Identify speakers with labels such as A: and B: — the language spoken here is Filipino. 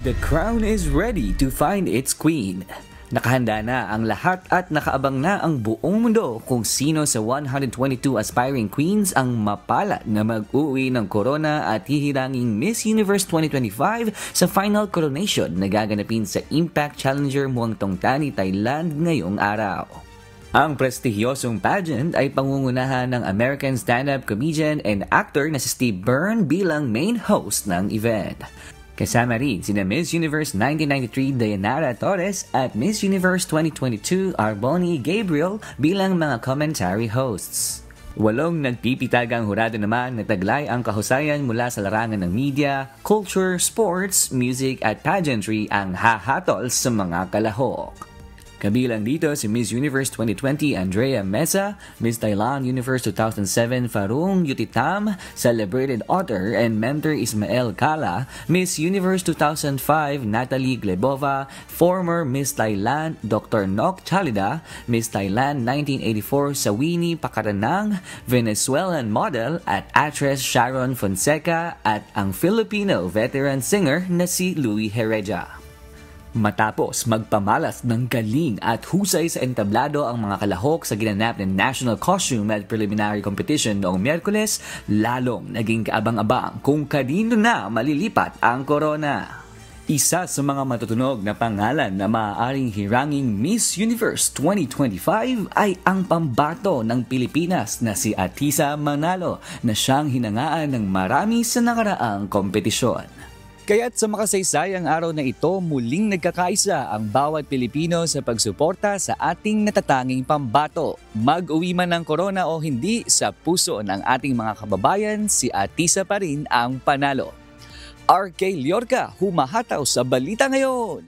A: The crown is ready to find its queen. Nakahanda na ang lahat at nakaabang na ang buong mundo kung sino sa 122 aspiring queens ang mapalad na mag-uwi ng corona at hihiranging Miss Universe 2025 sa final coronation na gaganapin sa Impact Challenger Muang Thongthani, Thailand ngayong araw. Ang prestigyosong pageant ay pangungunahan ng American stand-up comedian and actor na si Steve Byrne bilang main host ng event. Kasama rin sina Miss Universe 1993 Dayanara Torres at Miss Universe 2022 Arboni Gabriel bilang mga commentary hosts. 8 nagpipitagang hurado naman na taglay ang kahusayan mula sa larangan ng media, culture, sports, music at pageantry ang hahatol sa mga kalahok. Kabilang dito si Miss Universe 2020 Andrea Mesa, Miss Thailand Universe 2007 Farung Yutitam, celebrated author and mentor Ismael Kala, Miss Universe 2005 Natalie Glebova, former Miss Thailand Dr. Nok Chalida, Miss Thailand 1984 Sawini Pakaranang, Venezuelan model at actress Sharon Fonseca at ang Filipino veteran singer na si Louie Heredia. Matapos magpamalas ng galing at husay sa entablado ang mga kalahok sa ginanap ng National Costume at Preliminary Competition noong Miyerkules, lalong naging kaabang-abang kung kanino na malilipat ang corona. Isa sa mga matutunog na pangalan na maaaring hiranging Miss Universe 2025 ay ang pambato ng Pilipinas na si Atisa Manalo na siyang hinangaan ng marami sa nakaraang kompetisyon. Kaya't sa makasaysayang araw na ito, muling nagkakaisa ang bawat Pilipino sa pagsuporta sa ating natatanging pambato. Mag-uwi man ng corona o hindi, sa puso ng ating mga kababayan, si Atisa pa rin ang panalo. RK Liorca, humahataw sa balita ngayon!